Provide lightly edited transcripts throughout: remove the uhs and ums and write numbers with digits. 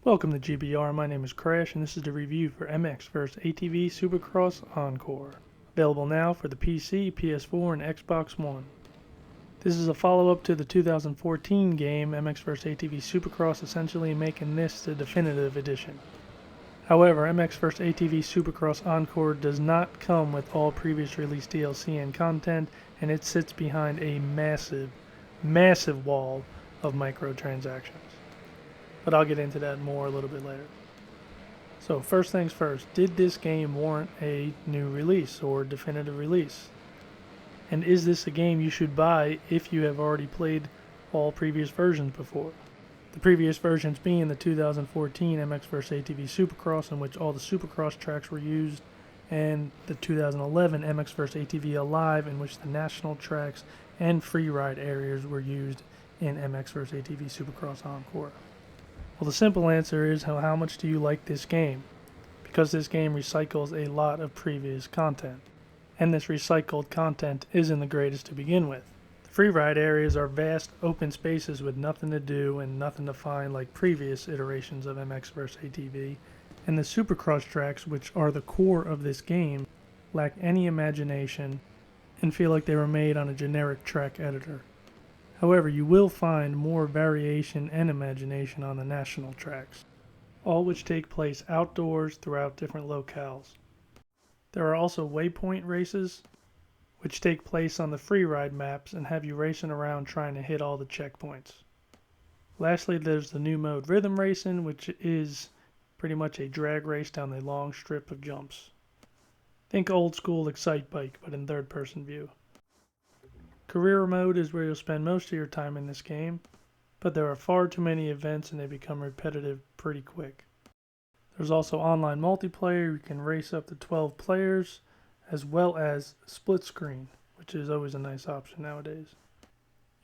Welcome to GBR, my name is Crash and this is the review for MX vs ATV Supercross Encore. Available now for the PC, PS4, and Xbox One. This is a follow-up to the 2014 game MX vs ATV Supercross, essentially making this the definitive edition. However, MX vs ATV Supercross Encore does not come with all previous release DLC and content, and it sits behind a massive wall of microtransactions. But I'll get into that more a little bit later. So first things first, did this game warrant a new release or definitive release? And is this a game you should buy if you have already played all previous versions before? The previous versions being the 2014 MX vs ATV Supercross, in which all the Supercross tracks were used, and the 2011 MX vs ATV Alive, in which the national tracks and freeride areas were used in MX vs ATV Supercross Encore. Well, the simple answer is how much do you like this game? Because this game recycles a lot of previous content. And this recycled content isn't the greatest to begin with. The freeride areas are vast open spaces with nothing to do and nothing to find like previous iterations of MX vs ATV. And the Supercross tracks, which are the core of this game, lack any imagination and feel like they were made on a generic track editor. However, you will find more variation and imagination on the national tracks, all which take place outdoors throughout different locales. There are also waypoint races, which take place on the freeride maps and have you racing around trying to hit all the checkpoints. Lastly, there's the new mode Rhythm Racing, which is pretty much a drag race down a long strip of jumps. Think old school Excite Bike, but in third person view. Career mode is where you'll spend most of your time in this game, but there are far too many events and they become repetitive pretty quick. There's also online multiplayer. You can race up to 12 players, as well as split screen, which is always a nice option nowadays.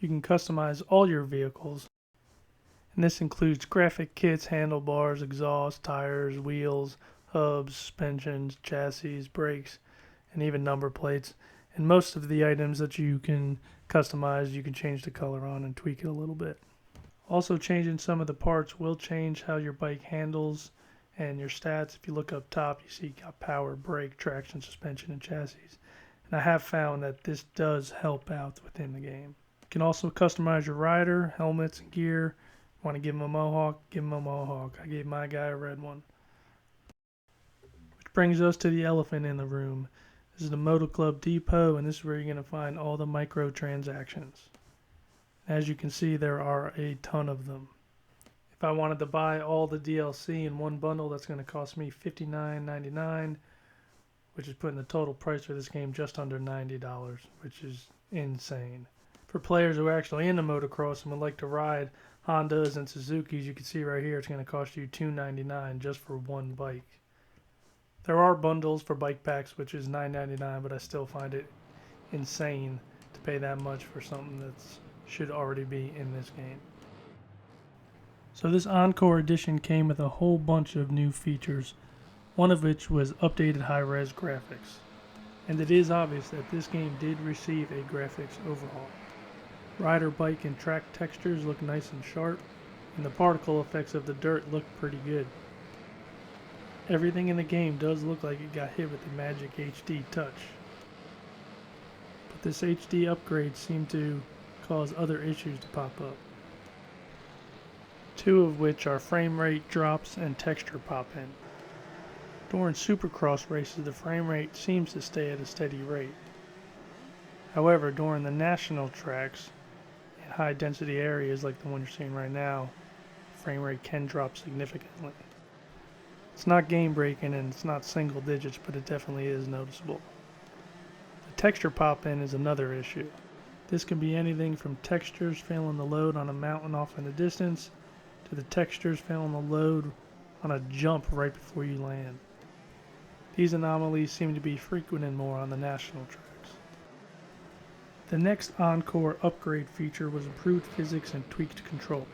You can customize all your vehicles, and this includes graphic kits, handlebars, exhaust, tires, wheels, hubs, suspensions, chassis, brakes, and even number plates. And most of the items that you can customize, you can change the color on and tweak it a little bit. Also, changing some of the parts will change how your bike handles and your stats. If you look up top, you see you got power, brake, traction, suspension, and chassis. And I have found that this does help out within the game. You can also customize your rider, helmets, and gear. Want to give him a mohawk? Give him a mohawk. I gave my guy a red one. Which brings us to the elephant in the room. This is the Moto Club Depot, and this is where you're going to find all the microtransactions. As you can see, there are a ton of them. If I wanted to buy all the DLC in one bundle, that's going to cost me $59.99, which is putting the total price for this game just under $90, which is insane. For players who are actually into motocross and would like to ride Hondas and Suzukis, you can see right here it's going to cost you $2.99 just for one bike. There are bundles for bike packs, which is $9.99, but I still find it insane to pay that much for something that should already be in this game. So this Encore edition came with a whole bunch of new features, one of which was updated high-res graphics. And it is obvious that this game did receive a graphics overhaul. Rider, bike, and track textures look nice and sharp, and the particle effects of the dirt look pretty good. Everything in the game does look like it got hit with the magic HD touch. But this HD upgrade seemed to cause other issues to pop up. Two of which are frame rate drops and texture pop-in. During Supercross races, the frame rate seems to stay at a steady rate. However, during the national tracks, in high density areas like the one you're seeing right now, frame rate can drop significantly. It's not game breaking and it's not single digits, but it definitely is noticeable. The texture pop-in is another issue. This can be anything from textures failing to load on a mountain off in the distance, to the textures failing to load on a jump right before you land. These anomalies seem to be frequent and more on the national tracks. The next Encore upgrade feature was improved physics and tweaked control.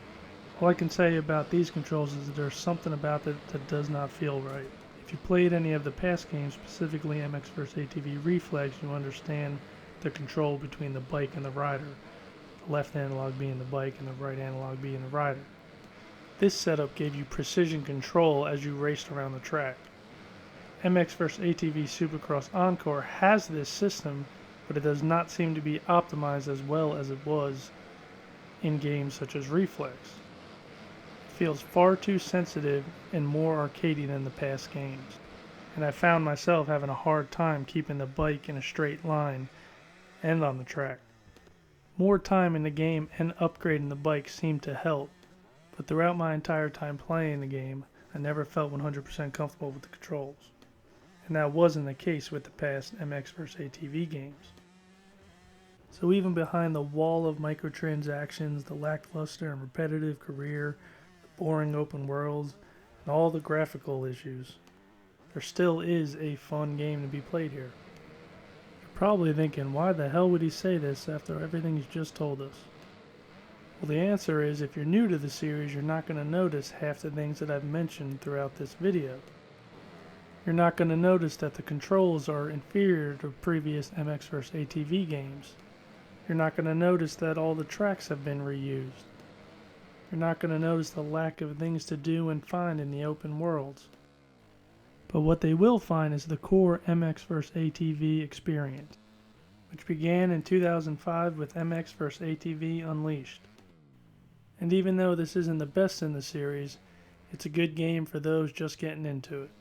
All I can say about these controls is that there's something about it that does not feel right. If you played any of the past games, specifically MX vs ATV Reflex, you understand the control between the bike and the rider. The left analog being the bike and the right analog being the rider. This setup gave you precision control as you raced around the track. MX vs. ATV Supercross Encore has this system, but it does not seem to be optimized as well as it was in games such as Reflex. It feels far too sensitive and more arcadey than the past games, and I found myself having a hard time keeping the bike in a straight line and on the track. More time in the game and upgrading the bike seemed to help, but throughout my entire time playing the game, I never felt 100% comfortable with the controls. And that wasn't the case with the past MX vs. ATV games. So even behind the wall of microtransactions, the lackluster and repetitive career, the boring open worlds, and all the graphical issues, there still is a fun game to be played here. You're probably thinking, why the hell would he say this after everything he's just told us? Well, the answer is, if you're new to the series, you're not going to notice half the things that I've mentioned throughout this video. You're not going to notice that the controls are inferior to previous MX vs. ATV games. You're not going to notice that all the tracks have been reused. You're not going to notice the lack of things to do and find in the open worlds. But what they will find is the core MX vs. ATV experience, which began in 2005 with MX vs. ATV Unleashed. And even though this isn't the best in the series, it's a good game for those just getting into it.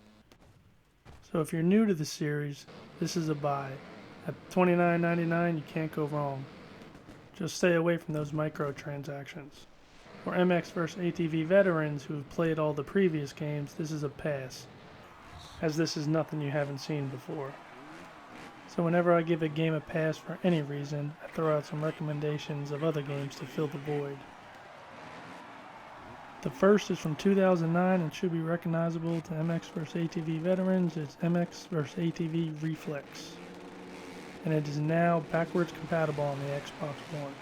So if you're new to the series, this is a buy. At $29.99, you can't go wrong. Just stay away from those microtransactions. For MX vs. ATV veterans who have played all the previous games, this is a pass, as this is nothing you haven't seen before. So whenever I give a game a pass for any reason, I throw out some recommendations of other games to fill the void. The first is from 2009 and should be recognizable to MX vs. ATV veterans. It's MX vs. ATV Reflex, and it is now backwards compatible on the Xbox One.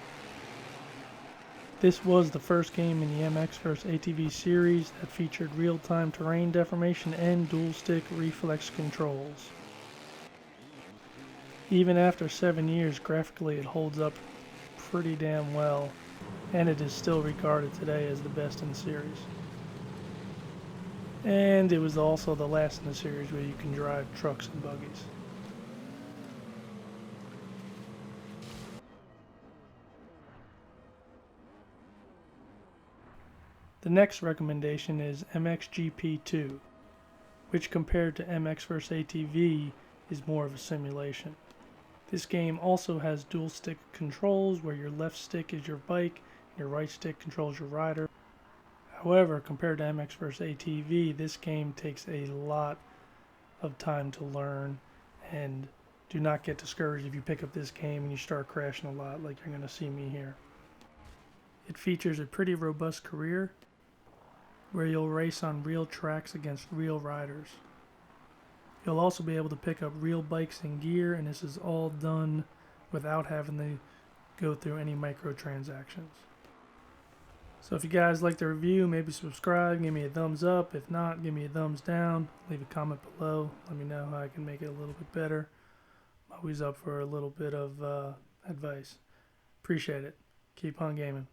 This was the first game in the MX vs. ATV series that featured real-time terrain deformation and dual-stick reflex controls. Even after 7 years, graphically it holds up pretty damn well, and it is still regarded today as the best in the series. And it was also the last in the series where you can drive trucks and buggies. The next recommendation is MXGP2, which compared to MX vs. ATV is more of a simulation. This game also has dual stick controls where your left stick is your bike and your right stick controls your rider. However, compared to MX vs. ATV, this game takes a lot of time to learn, and do not get discouraged if you pick up this game and you start crashing a lot like you're going to see me here. It features a pretty robust career where you'll race on real tracks against real riders. You'll also be able to pick up real bikes and gear, and this is all done without having to go through any microtransactions. So if you guys like the review, maybe subscribe, give me a thumbs up. If not, give me a thumbs down. Leave a comment below. Let me know how I can make it a little bit better. I'm always up for a little bit of advice. Appreciate it. Keep on gaming.